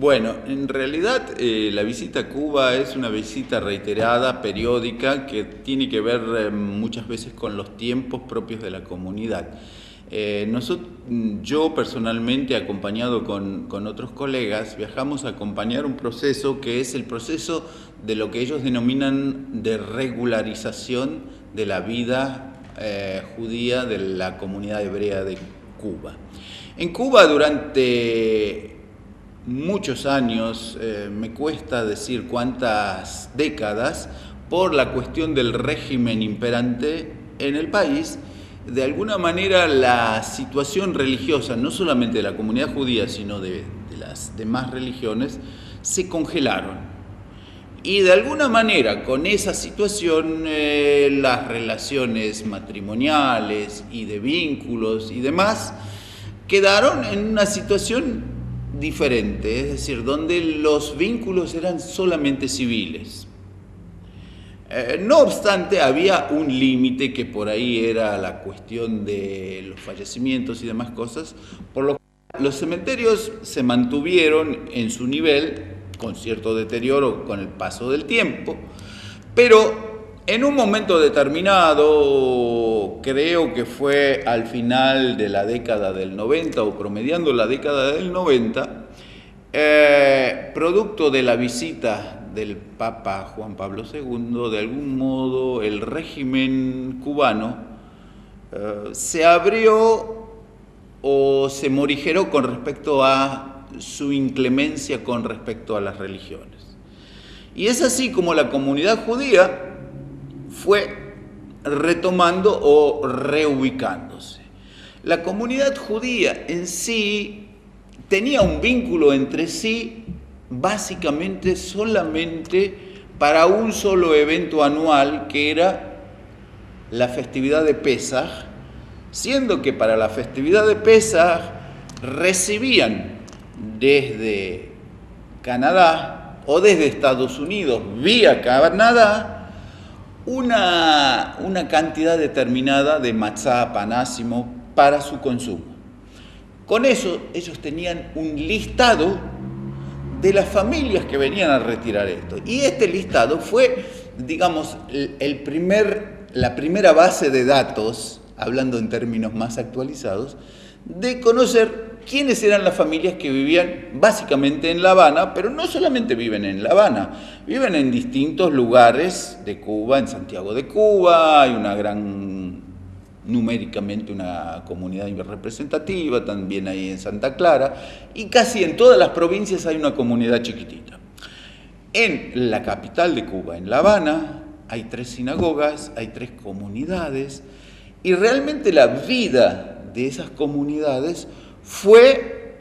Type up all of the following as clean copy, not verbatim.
Bueno, en realidad la visita a Cuba es una visita reiterada, periódica, que tiene que ver muchas veces con los tiempos propios de la comunidad. Yo personalmente, acompañado con otros colegas, viajamos a acompañar un proceso que es el proceso de lo que ellos denominan de regularización de la vida judía de la comunidad hebrea de Cuba. En Cuba durante muchos años, me cuesta decir cuántas décadas, por la cuestión del régimen imperante en el país, de alguna manera la situación religiosa, no solamente de la comunidad judía, sino de las demás religiones, se congelaron. Y de alguna manera, con esa situación, las relaciones matrimoniales y de vínculos y demás, quedaron en una situación diferente, es decir, donde los vínculos eran solamente civiles. No obstante, había un límite que por ahí era la cuestión de los fallecimientos y demás cosas, por lo que los cementerios se mantuvieron en su nivel, con cierto deterioro con el paso del tiempo, pero en un momento determinado, creo que fue al final de la década del 90 o promediando la década del 90, producto de la visita del Papa Juan Pablo II, de algún modo el régimen cubano se abrió o se morigeró con respecto a su inclemencia con respecto a las religiones. Y es así como la comunidad judía fue retomando o reubicándose. La comunidad judía en sí tenía un vínculo entre sí básicamente solamente para un solo evento anual, que era la festividad de Pesaj, siendo que para la festividad de Pesaj recibían desde Canadá o desde Estados Unidos vía Canadá una cantidad determinada de matzá panásimo para su consumo. Con eso ellos tenían un listado de las familias que venían a retirar esto. Y este listado fue, digamos, la primera base de datos, hablando en términos más actualizados, de conocer quiénes eran las familias que vivían básicamente en La Habana, pero no solamente viven en La Habana, viven en distintos lugares de Cuba, en Santiago de Cuba, hay numéricamente una comunidad representativa, también hay en Santa Clara, y casi en todas las provincias hay una comunidad chiquitita. En la capital de Cuba, en La Habana, hay 3 sinagogas, hay 3 comunidades, y realmente la vida de esas comunidades fue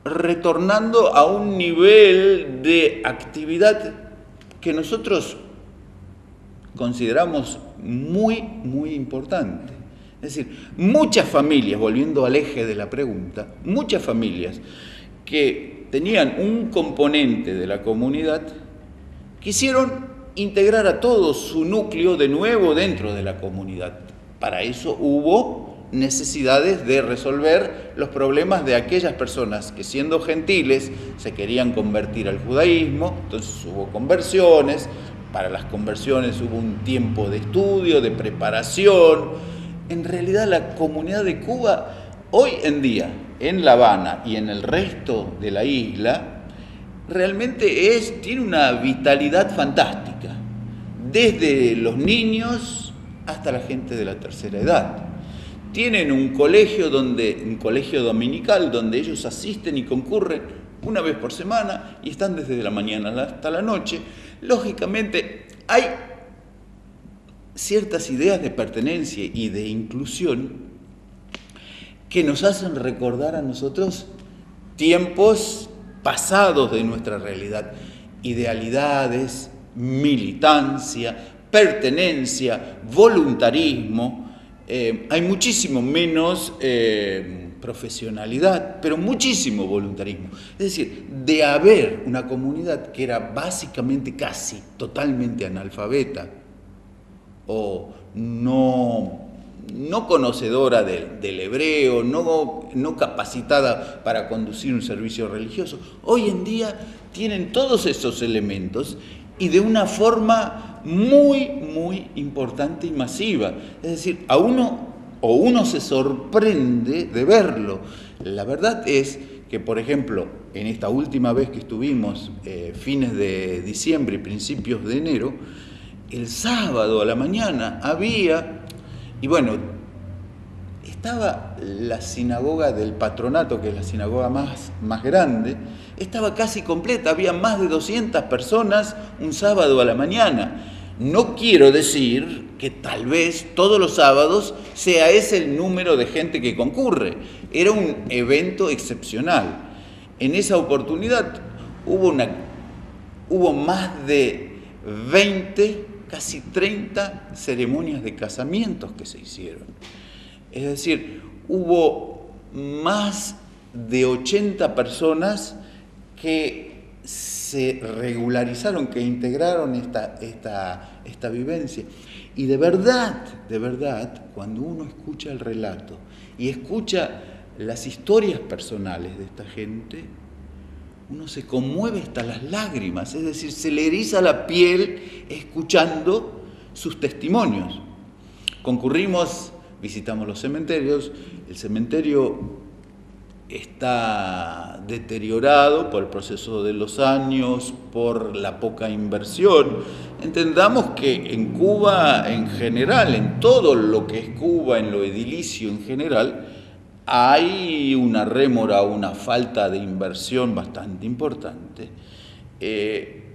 retornando a un nivel de actividad que nosotros consideramos muy, muy importante. Es decir, muchas familias, volviendo al eje de la pregunta, muchas familias que tenían un componente de la comunidad quisieron integrar a todo su núcleo de nuevo dentro de la comunidad. Para eso hubo necesidades de resolver los problemas de aquellas personas que, siendo gentiles, se querían convertir al judaísmo, entonces hubo conversiones. Para las conversiones hubo un tiempo de estudio, de preparación. En realidad la comunidad de Cuba hoy en día, en La Habana y en el resto de la isla, realmente tiene una vitalidad fantástica, desde los niños hasta la gente de la tercera edad. Tienen un colegio dominical donde ellos asisten y concurren una vez por semana y están desde la mañana hasta la noche. Lógicamente hay ciertas ideas de pertenencia y de inclusión que nos hacen recordar a nosotros tiempos pasados de nuestra realidad, idealidades, militancia, pertenencia, voluntarismo. Hay muchísimo menos profesionalidad, pero muchísimo voluntarismo. Es decir, de haber una comunidad que era básicamente casi totalmente analfabeta o no no conocedora del hebreo, no capacitada para conducir un servicio religioso, hoy en día tienen todos esos elementos y de una forma muy, muy importante y masiva. Es decir, uno se sorprende de verlo. La verdad es que, por ejemplo, en esta última vez que estuvimos, fines de diciembre y principios de enero, el sábado a la mañana estaba la sinagoga del Patronato, que es la sinagoga más grande, estaba casi completa, había más de 200 personas un sábado a la mañana. No quiero decir que tal vez todos los sábados sea ese el número de gente que concurre. Era un evento excepcional. En esa oportunidad hubo más de 20, casi 30 ceremonias de casamientos que se hicieron. Es decir, hubo más de 80 personas que se regularizaron, que integraron esta vivencia. Y de verdad, cuando uno escucha el relato y escucha las historias personales de esta gente, uno se conmueve hasta las lágrimas, es decir, se le eriza la piel escuchando sus testimonios. Visitamos los cementerios, el cementerio está deteriorado por el proceso de los años, por la poca inversión. Entendamos que en Cuba en general, en todo lo que es Cuba, en lo edilicio en general, hay una rémora, una falta de inversión bastante importante.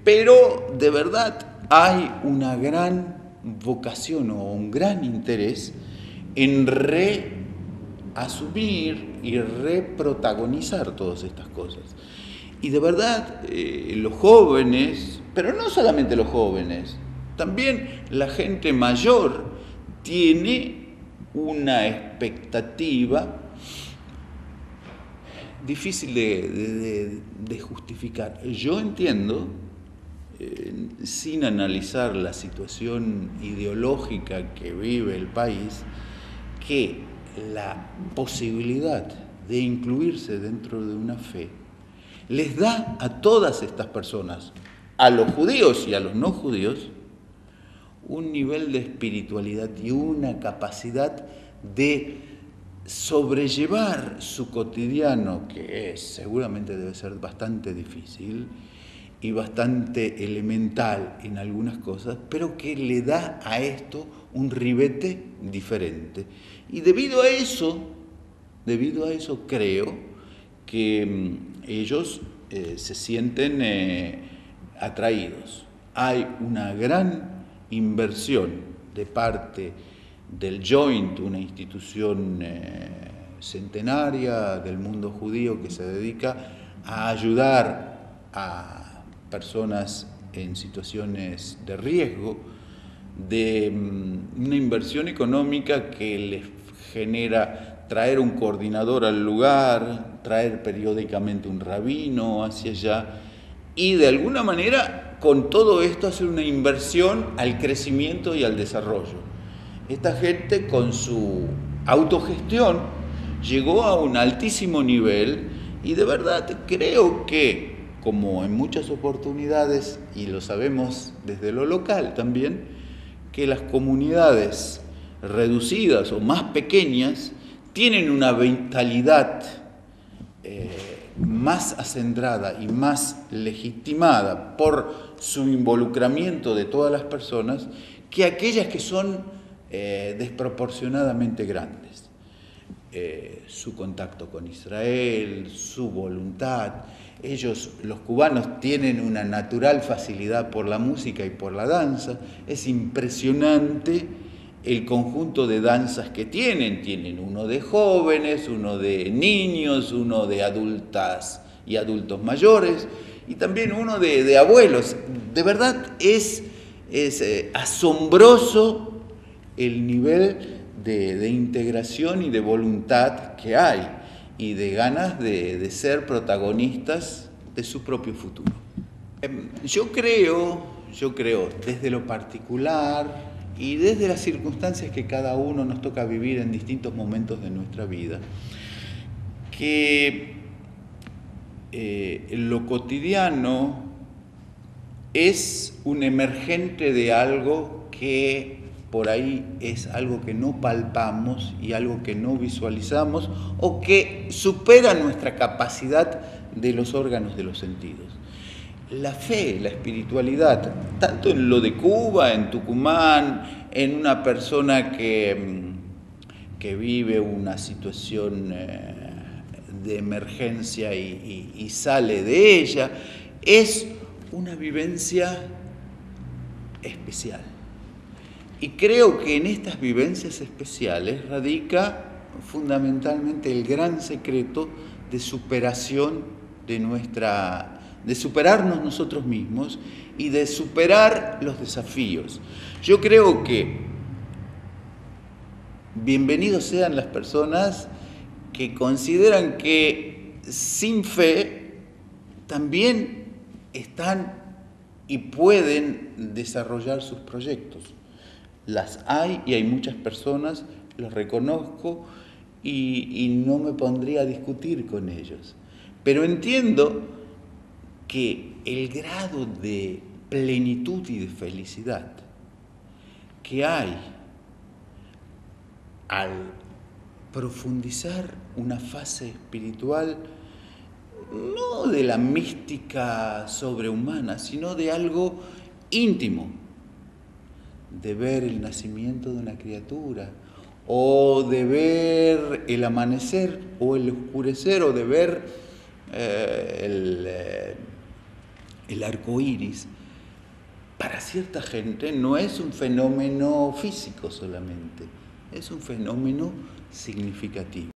Pero de verdad hay una gran vocación o un gran interés en reasumir y reprotagonizar todas estas cosas. Y de verdad, los jóvenes, pero no solamente los jóvenes, también la gente mayor tiene una expectativa difícil de justificar. Yo entiendo, sin analizar la situación ideológica que vive el país, que la posibilidad de incluirse dentro de una fe les da a todas estas personas, a los judíos y a los no judíos, un nivel de espiritualidad y una capacidad de sobrellevar su cotidiano, que seguramente debe ser bastante difícil y bastante elemental en algunas cosas, pero que le da a esto un ribete diferente. Y debido a eso creo que ellos se sienten atraídos. Hay una gran inversión de parte del Joint, una institución centenaria del mundo judío que se dedica a ayudar a personas en situaciones de riesgo, de una inversión económica que les genera traer un coordinador al lugar, traer periódicamente un rabino hacia allá y de alguna manera con todo esto hacer una inversión al crecimiento y al desarrollo. Esta gente con su autogestión llegó a un altísimo nivel y de verdad creo que, como en muchas oportunidades, y lo sabemos desde lo local también, que las comunidades reducidas o más pequeñas tienen una vitalidad más acendrada y más legitimada por su involucramiento de todas las personas que aquellas que son desproporcionadamente grandes. Su contacto con Israel, su voluntad. Ellos, los cubanos, tienen una natural facilidad por la música y por la danza. Es impresionante el conjunto de danzas que tienen. Tienen uno de jóvenes, uno de niños, uno de adultas y adultos mayores y también uno de abuelos. De verdad es asombroso el nivel de integración y de voluntad que hay y de ganas de ser protagonistas de su propio futuro. Yo creo, desde lo particular y desde las circunstancias que cada uno nos toca vivir en distintos momentos de nuestra vida, que lo cotidiano es un emergente de algo que por ahí es algo que no palpamos y algo que no visualizamos o que supera nuestra capacidad de los órganos de los sentidos. La fe, la espiritualidad, tanto en lo de Cuba, en Tucumán, en una persona que vive una situación de emergencia y sale de ella, es una vivencia especial. Y creo que en estas vivencias especiales radica fundamentalmente el gran secreto de superación de superarnos nosotros mismos y de superar los desafíos. Yo creo que bienvenidos sean las personas que consideran que sin fe también están y pueden desarrollar sus proyectos. Las hay y hay muchas personas, los reconozco y no me pondría a discutir con ellos. Pero entiendo que el grado de plenitud y de felicidad que hay al profundizar una fase espiritual, no de la mística sobrehumana, sino de algo íntimo, de ver el nacimiento de una criatura, o de ver el amanecer o el oscurecer, o de ver el arco iris. Para cierta gente no es un fenómeno físico solamente, es un fenómeno significativo.